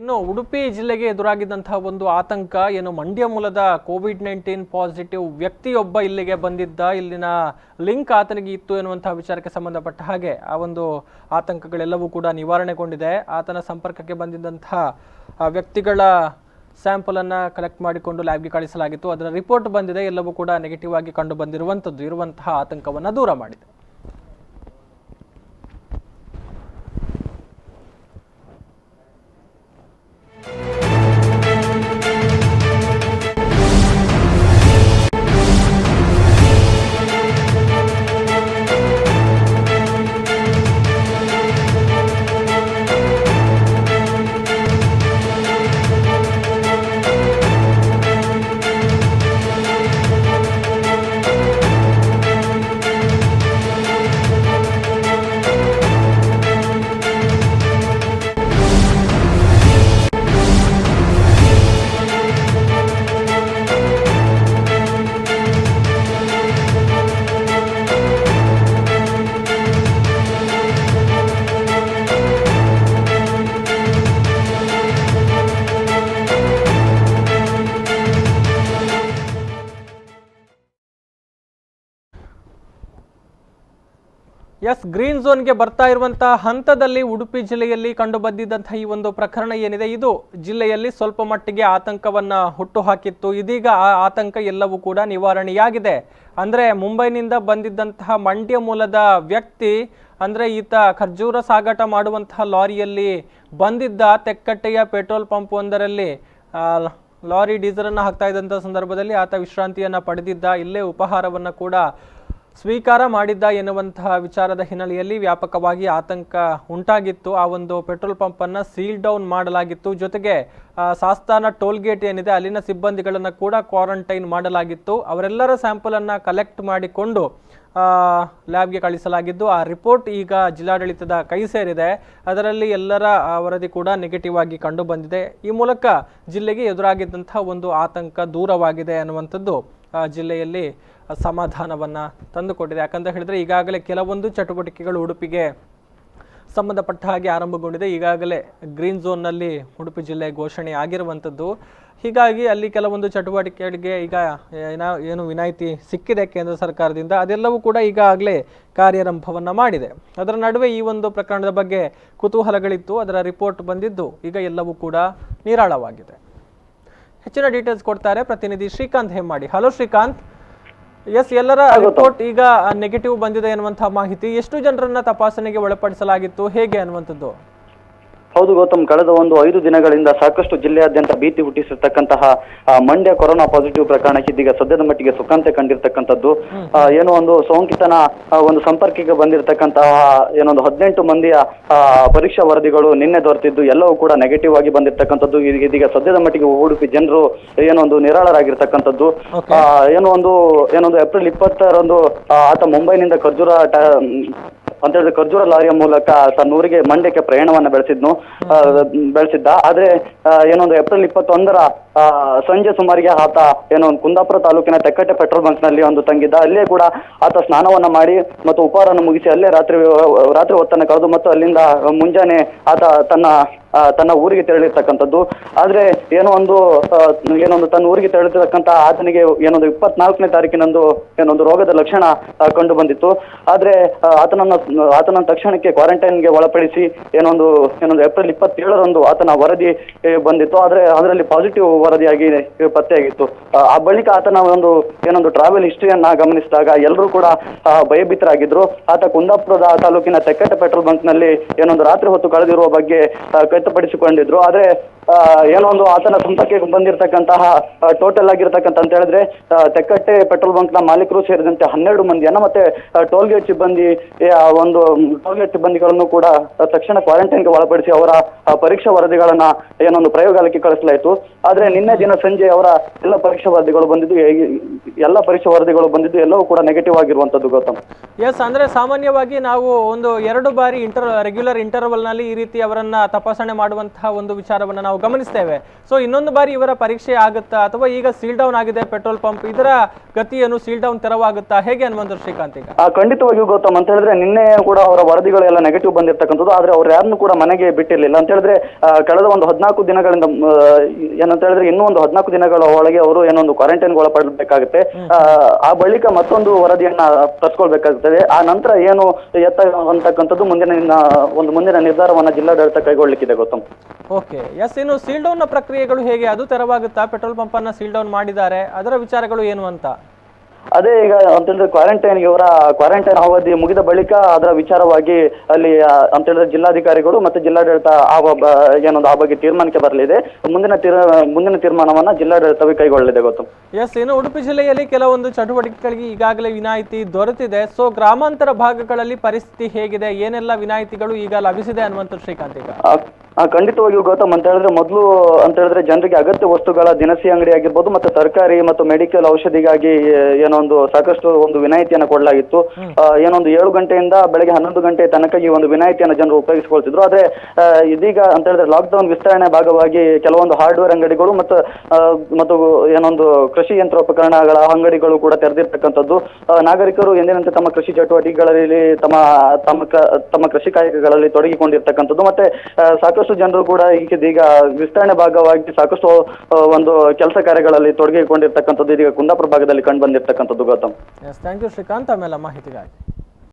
ಇನ್ನು ಉಡುಪಿ ಜಿಲ್ಲೆಗೆ ಎದುರಾಗಿದ್ದಂತಹ ಒಂದು ಆತಂಕ ಏನು ಮಂಡ್ಯ ಮೂಲದ ಕೋವಿಡ್-19 ಪಾಸಿಟಿವ್ ವ್ಯಕ್ತಿಯೊಬ್ಬ ಇಲ್ಲಿಗೆ ಬಂದಿದ್ದ, ಇಲ್ಲಿನ ಲಿಂಕ್ ಆತನಿಗೆ ಇತ್ತು ಎನ್ನುವಂತಹ ವಿಚಾರಕ್ಕೆ ಸಂಬಂಧಪಟ್ಟ ಹಾಗೆ ಆ ಒಂದು ಆತಂಕಗಳೆಲ್ಲವೂ ಕೂಡ ನಿವಾರಣೆಗೊಂಡಿದೆ. ಆತನ ಸಂಪರ್ಕಕ್ಕೆ ಬಂದಿದ್ದಂತಹ ವ್ಯಕ್ತಿಗಳ ಸ್ಯಾಂಪಲ್ ಅನ್ನ ಕಲೆಕ್ಟ್ ಮಾಡಿಕೊಂಡು ಲ್ಯಾಬ್ಗೆ ಕಳಿಸಲಾಗಿತ್ತು. ಅದರ ರಿಪೋರ್ಟ್ ಬಂದಿದೆ, ಎಲ್ಲವೂ ಕೂಡ ನೆಗೆಟಿವ್ ಆಗಿ ಕಂಡು ಬಂದಿರುವಂತದ್ದು ಇರುವಂತಹ ಆತಂಕವನ್ನ ದೂರ ಮಾಡಿದೆ. ಎಸ್, ಗ್ರೀನ್ ಝೋನ್ಗೆ ಬರ್ತಾ ಇರುವಂತಹ ಹಂತದಲ್ಲಿ ಉಡುಪಿ ಜಿಲ್ಲೆಯಲ್ಲಿ ಕಂಡು ಬಂದಿದ್ದಂತಹ ಈ ಒಂದು ಪ್ರಕರಣ ಏನಿದೆ, ಇದು ಜಿಲ್ಲೆಯಲ್ಲಿ ಸ್ವಲ್ಪ ಮಟ್ಟಿಗೆ ಆತಂಕವನ್ನ ಹುಟ್ಟು ಹಾಕಿತ್ತು. ಇದೀಗ ಆ ಆತಂಕ ಎಲ್ಲವೂ ಕೂಡ ನಿವಾರಣೆಯಾಗಿದೆ. ಅಂದ್ರೆ ಮುಂಬೈನಿಂದ ಬಂದಿದ್ದಂತಹ ಮಂಡ್ಯ ಮೂಲದ ವ್ಯಕ್ತಿ, ಅಂದ್ರೆ ಈತ ಖರ್ಜೂರ ಸಾಗಾಟ ಮಾಡುವಂತಹ ಲಾರಿಯಲ್ಲಿ ಬಂದಿದ್ದ. ತೆಕ್ಕಟ್ಟೆಯ ಪೆಟ್ರೋಲ್ ಪಂಪ್ ಒಂದರಲ್ಲಿ ಲಾರಿ ಡೀಸೆಲ್ ಅನ್ನ ಹಾಕ್ತಾ ಇದ್ದಂತಹ ಸಂದರ್ಭದಲ್ಲಿ ಆತ ವಿಶ್ರಾಂತಿಯನ್ನ ಪಡೆದಿದ್ದ. ಇಲ್ಲೇ ಉಪಹಾರವನ್ನ ಕೂಡ ಸ್ವೀಕಾರ ಮಾಡಿದ್ದ ಎನ್ನುವಂತಹ ವಿಚಾರದ ಹಿನ್ನೆಲೆಯಲ್ಲಿ ವ್ಯಾಪಕವಾಗಿ ಆತಂಕ ಉಂಟಾಗಿತ್ತು. ಆ ಒಂದು ಪೆಟ್ರೋಲ್ ಪಂಪ್ ಅನ್ನ ಸೀಲ್ ಡೌನ್ ಮಾಡಲಾಗಿತ್ತು. ಜೊತೆಗೆ ಸಾಸ್ತಾನ ಟೋಲ್ ಗೇಟ್ ಏನಿದೆ ಅಲ್ಲಿನ ಸಿಬ್ಬಂದಿಗಳನ್ನ ಕೂಡ ಕ್ವಾರಂಟೈನ್ ಮಾಡಲಾಗಿತ್ತು. ಅವರೆಲ್ಲರ ಸ್ಯಾಂಪಲ್ ಅನ್ನ ಕಲೆಕ್ಟ್ ಮಾಡಿಕೊಂಡು ಲ್ಯಾಬ್ಗೆ ಕಳಿಸಲಾಗಿದ್ದು, ಆ ರಿಪೋರ್ಟ್ ಈಗ ಜಿಲ್ಲಾಡಳಿತದ ಕೈ ಸೇರಿದೆ. ಅದರಲ್ಲಿ ಎಲ್ಲರ ವರದಿ ಕೂಡ ನೆಗೆಟಿವ್ ಆಗಿ ಕಂಡು ಬಂದಿದೆ. ಈ ಮೂಲಕ ಜಿಲ್ಲೆಗೆ ಎದುರಾಗಿದ್ದಂತಹ ಒಂದು ಆತಂಕ ದೂರವಾಗಿದೆ ಅನ್ನುವಂಥದ್ದು ಜಿಲ್ಲೆಯಲ್ಲಿ ಸಮಾಧಾನವನ್ನ ತಂದುಕೊಟ್ಟಿದೆ. ಯಾಕಂತ ಹೇಳಿದ್ರೆ ಈಗಾಗಲೇ ಕೆಲವೊಂದು ಚಟುವಟಿಕೆಗಳು ಉಡುಪಿಗೆ ಸಂಬಂಧಪಟ್ಟ ಹಾಗೆ ಆರಂಭಗೊಂಡಿದೆ. ಈಗಾಗಲೇ ಗ್ರೀನ್ ಝೋನ್ನಲ್ಲಿ ಉಡುಪಿ ಜಿಲ್ಲೆ ಘೋಷಣೆ ಆಗಿರುವಂಥದ್ದು. ಹೀಗಾಗಿ ಅಲ್ಲಿ ಕೆಲವೊಂದು ಚಟುವಟಿಕೆಗಳಿಗೆ ಈಗ ಏನು ವಿನಾಯಿತಿ ಸಿಕ್ಕಿದೆ ಕೇಂದ್ರ ಸರ್ಕಾರದಿಂದ, ಅದೆಲ್ಲವೂ ಕೂಡ ಈಗಾಗಲೇ ಕಾರ್ಯಾರಂಭವನ್ನ ಮಾಡಿದೆ. ಅದರ ನಡುವೆ ಈ ಒಂದು ಪ್ರಕರಣದ ಬಗ್ಗೆ ಕುತೂಹಲಗಳಿತ್ತು. ಅದರ ರಿಪೋರ್ಟ್ ಬಂದಿದ್ದು ಈಗ ಎಲ್ಲವೂ ಕೂಡ ನಿರಾಳವಾಗಿದೆ. ಹೆಚ್ಚಿನ ಡೀಟೇಲ್ಸ್ ಕೊಡ್ತಾರೆ ಪ್ರತಿನಿಧಿ ಶ್ರೀಕಾಂತ್ ಹೆಮ್ಮಾಡಿ. ಹಲೋ ಶ್ರೀಕಾಂತ್. ಎಸ್, ಎಲ್ಲರ ರಿಪೋರ್ಟ್ ಈಗ ನೆಗೆಟಿವ್ ಬಂದಿದೆ ಅನ್ನುವಂತಹ ಮಾಹಿತಿ. ಎಷ್ಟು ಜನರನ್ನ ತಪಾಸಣೆಗೆ ಒಳಪಡಿಸಲಾಗಿತ್ತು, ಹೇಗೆ ಅನ್ನುವಂಥದ್ದು? ಹೌದು ಗೌತಮ್, ಕಳೆದ 5 ದಿನಗಳಿಂದ ಸಾಕಷ್ಟು ಜಿಲ್ಲೆಯಾದ್ಯಂತ ಭೀತಿ ಹುಟ್ಟಿಸಿರ್ತಕ್ಕಂತಹ ಮಂಡ್ಯ ಕೊರೋನಾ ಪಾಸಿಟಿವ್ ಪ್ರಕರಣಕ್ಕೆ ಇದೀಗ ಸದ್ಯದ ಮಟ್ಟಿಗೆ ಸುಖಾಂತ್ಯ ಕಂಡಿರ್ತಕ್ಕಂಥದ್ದು. ಏನೋ ಒಂದು ಸೋಂಕಿತನ ಒಂದು ಸಂಪರ್ಕಕ್ಕೆ ಬಂದಿರತಕ್ಕಂತಹ 18 ಮಂದಿಯ ಪರೀಕ್ಷಾ ವರದಿಗಳು ನಿನ್ನೆ ದೊರೆತಿದ್ದು ಎಲ್ಲವೂ ಕೂಡ ನೆಗೆಟಿವ್ ಆಗಿ ಬಂದಿರತಕ್ಕಂಥದ್ದು. ಇದೀಗ ಸದ್ಯದ ಮಟ್ಟಿಗೆ ಉಡುಪಿ ಜನರು ಏನೊಂದು ನಿರಾಳರಾಗಿರ್ತಕ್ಕಂಥದ್ದು. ಏನೋ ಒಂದು ಏಪ್ರಿಲ್ 20ರಂದು ಆತ ಮುಂಬೈನಿಂದ ಖರ್ಜೂರ ಲಾರಿಯ ಮೂಲಕ ತನ್ನ ಊರಿಗೆ ಮಂಡ್ಯಕ್ಕೆ ಪ್ರಯಾಣವನ್ನ ಬೆಳೆಸಿದ್ದ. ಆದ್ರೆ ಏನೊಂದು ಏಪ್ರಿಲ್ 21ರ ಸಂಜೆ ಸುಮಾರಿಗೆ ಆತ ಒಂದು ಕುಂದಾಪುರ ತಾಲೂಕಿನ ತೆಕ್ಕಟ್ಟೆ ಪೆಟ್ರೋಲ್ ಬಂಕ್ ನಲ್ಲಿ ಒಂದು ತಂಗಿದ್ದ. ಅಲ್ಲೇ ಕೂಡ ಆತ ಸ್ನಾನವನ್ನ ಮಾಡಿ ಮತ್ತು ಉಪಹಾರವನ್ನು ಮುಗಿಸಿ ಅಲ್ಲೇ ರಾತ್ರಿ ಹೊತ್ತನ್ನು ಕಳೆದು ಮತ್ತು ಅಲ್ಲಿಂದ ಮುಂಜಾನೆ ಆತ ತನ್ನ ಊರಿಗೆ ತೆರಳಿರ್ತಕ್ಕಂಥದ್ದು. ಆದ್ರೆ ಏನೊಂದು ತನ್ನ ಊರಿಗೆ ತೆರಳಿರ್ತಕ್ಕಂಥ ಆತನಿಗೆ 24ನೇ ತಾರೀಕಿನಂದು ರೋಗದ ಲಕ್ಷಣ ಕಂಡು ಬಂದಿತ್ತು. ಆದ್ರೆ ಆತನ ತಕ್ಷಣಕ್ಕೆ ಕ್ವಾರಂಟೈನ್ಗೆ ಒಳಪಡಿಸಿ ಏನೊಂದು ಏಪ್ರಿಲ್ 27ರಂದು ಆತನ ವರದಿ ಬಂದಿತ್ತು. ಆದ್ರೆ ಅದರಲ್ಲಿ ಪಾಸಿಟಿವ್ ವರದಿಯಾಗಿ ಪತ್ತೆಯಾಗಿತ್ತು. ಆ ಬಳಿಕ ಆತನ ಏನೊಂದು ಟ್ರಾವೆಲ್ ಹಿಸ್ಟ್ರಿಯನ್ನ ಗಮನಿಸಿದಾಗ ಎಲ್ಲರೂ ಕೂಡ ಭಯಭೀತರಾಗಿದ್ರು. ಆತ ಕುಂದಾಪುರದ ತಾಲೂಕಿನ ತೆಕ್ಕಟ್ಟೆ ಪೆಟ್ರೋಲ್ ಬಂಕ್ ನಲ್ಲಿ ರಾತ್ರಿ ಹೊತ್ತು ಕಳೆದಿರುವ ಬಗ್ಗೆ ಖಚಿತಪಡಿಸಿಕೊಂಡಿದ್ರು. ಆದ್ರೆ ಆತನ ಸಂಪರ್ಕಕ್ಕೆ ಬಂದಿರತಕ್ಕಂತಹ ಟೋಟಲ್ ಆಗಿರ್ತಕ್ಕಂಥ ಅಂತ ಹೇಳಿದ್ರೆ ತೆಕ್ಕಟ್ಟೆ ಪೆಟ್ರೋಲ್ ಬಂಕ್ ನ ಮಾಲೀಕರು ಸೇರಿದಂತೆ 12 ಮಂದಿಯನ್ನ ಮತ್ತೆ ಟೋಲ್ ಗೇಟ್ ಸಿಬ್ಬಂದಿಗಳನ್ನು ಕೂಡ ತಕ್ಷಣ ಕ್ವಾರಂಟೈನ್ಗೆ ಒಳಪಡಿಸಿ ಅವರ ಪರೀಕ್ಷಾ ವರದಿಗಳನ್ನ ಪ್ರಯೋಗಾಲಯಕ್ಕೆ ಕಳಿಸಲಾಯಿತು. ಆದ್ರೆ ನಿನ್ನೆ ದಿನ ಸಂಜೆ ಅವರ ಎಲ್ಲ ಪರೀಕ್ಷಾ ವರದಿಗಳು ಬಂದಿದ್ದು ಎಲ್ಲವೂ ಕೂಡ ನೆಗೆಟಿವ್ ಆಗಿರುವಂತದ್ದು ಗೌತಮ್. ಎಸ್, ಅಂದ್ರೆ ಸಾಮಾನ್ಯವಾಗಿ ನಾವು 2 ಬಾರಿ ರೆಗ್ಯುಲರ್ ಇಂಟರ್ವಲ್ ನಲ್ಲಿ ಈ ರೀತಿ ಅವರನ್ನ ತಪಾಸಣೆ ಮಾಡುವಂತಹ ಒಂದು ವಿಚಾರವನ್ನ ನಾವು ನಾವು ಗಮನಿಸ್ತೇವೆ. ಸೊ ಇನ್ನೊಂದು ಬಾರಿ ಇವರ ಪರೀಕ್ಷೆ ಆಗುತ್ತಾ ಅಥವಾ ಈಗ ಸೀಲ್ ಡೌನ್ ಆಗಿದೆ ಪೆಟ್ರೋಲ್ ಪಂಪ್, ಇದರ ಗತಿಯನ್ನು ಸೀಲ್ ಡೌನ್ ತೆರವಾಗುತ್ತಾ ಹೇಗೆ ಹನುಮಂತ ಶ್ರೀಕಾಂತ್? ಈಗ ಖಂಡಿತವಾಗಿಯೂ ಗೌತಮ್, ಅಂತ ಹೇಳಿದ್ರೆ ನಿನ್ನೆ ಕೂಡ ಅವರ ವರದಿಗಳು ಎಲ್ಲ ನೆಗೆಟಿವ್ ಬಂದಿರತಕ್ಕಂಥದ್ದು. ಆದ್ರೆ ಅವ್ರು ಯಾರನ್ನು ಕೂಡ ಮನೆಗೆ ಬಿಟ್ಟಿರಲಿಲ್ಲ. ಅಂತ ಹೇಳಿದ್ರೆ ಕಳೆದ ಒಂದು 14 ದಿನಗಳಿಂದ ಏನಂತ ಹೇಳಿದ್ರೆ ಇನ್ನೂ ಒಂದು 14 ದಿನಗಳ ಒಳಗೆ ಅವರು ಏನೊಂದು ಕ್ವಾರಂಟೈನ್ಗೆ ಒಳಪಡಬೇಕಾಗುತ್ತೆ. ಆ ಬಳಿಕ ಮತ್ತೊಂದು ವರದಿಯನ್ನ ತರಿಸ್ಕೊಳ್ಬೇಕಾಗುತ್ತದೆ. ಆ ನಂತರ ಏನು ಎತ್ತ ಅಂತಕ್ಕಂಥದ್ದು ಮುಂದಿನ ನಿರ್ಧಾರವನ್ನ ಜಿಲ್ಲಾಡಳಿತ ಕೈಗೊಳ್ಳಲಿಕ್ಕಿದೆ ಗೌತಮ್. Okay, yes. ಇನ್ನು ಸೀಲ್ ಡೌನ್ ನ ಪ್ರಕ್ರಿಯೆಗಳು ಹೇಗೆ, ಅದು ತೆರವಾಗುತ್ತಾ? ಪೆಟ್ರೋಲ್ ಪಂಪ್ ಅನ್ನ ಸೀಲ್ ಡೌನ್ ಮಾಡಿದ್ದಾರೆ, ಅದರ ವಿಚಾರಗಳು ಏನು ಅಂತ? ಅದೇ ಈಗ ಅಂತಂದ್ರೆ ಇವರ ಕ್ವಾರಂಟೈನ್ ಅವಧಿ ಮುಗಿದ ಬಳಿಕ ಅದರ ವಿಚಾರವಾಗಿ ಅಲ್ಲಿ ಅಂತ ಹೇಳಿದ್ರೆ ಜಿಲ್ಲಾಧಿಕಾರಿಗಳು ಮತ್ತೆ ಜಿಲ್ಲಾಡಳಿತ ಏನೊಂದು ಆ ಬಗ್ಗೆ ತೀರ್ಮಾನಕ್ಕೆ ಬರಲಿದೆ. ಮುಂದಿನ ತೀರ್ಮಾನವನ್ನ ಜಿಲ್ಲಾಡಳಿತವೇ ಕೈಗೊಳ್ಳಲಿದೆ ಗೌತಮ್. ಎಸ್, ಇನ್ನು ಉಡುಪಿ ಜಿಲ್ಲೆಯಲ್ಲಿ ಕೆಲವೊಂದು ಚಟುವಟಿಕೆಗಳಿಗೆ ಈಗಾಗಲೇ ವಿನಾಯಿತಿ ದೊರೆತಿದೆ. ಸೊ ಗ್ರಾಮಾಂತರ ಭಾಗಗಳಲ್ಲಿ ಪರಿಸ್ಥಿತಿ ಹೇಗಿದೆ, ಏನೆಲ್ಲ ವಿನಾಯಿತಿಗಳು ಈಗ ಲಭಿಸಿದೆ ಹನುಮಂತ ಶ್ರೀಕಾಂತ್? ಈಗ ಖಂಡಿತವಾಗಿಯೂ ಗೌತಮ್, ಅಂತ ಹೇಳಿದ್ರೆ ಮೊದಲು ಅಂತ ಹೇಳಿದ್ರೆ ಜನರಿಗೆ ಅಗತ್ಯ ವಸ್ತುಗಳ ದಿನಸಿ ಅಂಗಡಿ ಆಗಿರ್ಬೋದು ಮತ್ತೆ ತರಕಾರಿ ಮತ್ತು ಮೆಡಿಕಲ್ ಔಷಧಿಗಾಗಿ ಏನೊಂದು ಸಾಕಷ್ಟು ಒಂದು ವಿನಾಯಿತಿಯನ್ನು ಕೊಡಲಾಗಿತ್ತು. ಏನೊಂದು 7 ಗಂಟೆಯಿಂದ ಬೆಳಗ್ಗೆ 11 ಗಂಟೆ ತನಕ ಈ ಒಂದು ವಿನಾಯಿತಿಯನ್ನು ಜನರು ಉಪಯೋಗಿಸಿಕೊಳ್ತಿದ್ರು. ಆದ್ರೆ ಇದೀಗ ಅಂತ ಹೇಳಿದ್ರೆ ಲಾಕ್ಡೌನ್ ವಿಸ್ತರಣೆ ಭಾಗವಾಗಿ ಕೆಲವೊಂದು ಹಾರ್ಡ್ವೇರ್ ಅಂಗಡಿಗಳು ಮತ್ತು ಏನೊಂದು ಕೃಷಿ ಯಂತ್ರೋಪಕರಣಗಳ ಅಂಗಡಿಗಳು ಕೂಡ ತೆರೆದಿರ್ತಕ್ಕಂಥದ್ದು. ನಾಗರಿಕರು ಎಂದಿನಂತೆ ತಮ್ಮ ಕೃಷಿ ಚಟುವಟಿಕೆಗಳಲ್ಲಿ ತಮ್ಮ ಕೃಷಿ ಕಾಯಕಗಳಲ್ಲಿ ತೊಡಗಿಕೊಂಡಿರ್ತಕ್ಕಂಥದ್ದು. ಮತ್ತೆ ಸಾಕಷ್ಟು ಜನರು ಕೂಡ ಈಗ ವಿಸ್ತರಣೆ ಭಾಗವಾಗಿ ಸಾಕಷ್ಟು ಒಂದು ಕೆಲಸ ಕಾರ್ಯಗಳಲ್ಲಿ ತೊಡಗಿಕೊಂಡಿರ್ತಕ್ಕಂಥದ್ದು ಇದೀಗ ಕುಂದಾಪುರ ಭಾಗದಲ್ಲಿ ಕಂಡು ಬಂದಿರ್ತಕ್ಕಂಥದ್ದು ಗೌತಮ್. ಥ್ಯಾಂಕ್ ಯು ಶ್ರೀಕಾಂತ್, ಆಮೇಲೆ ಮಾಹಿತಿಗಾಗಿ.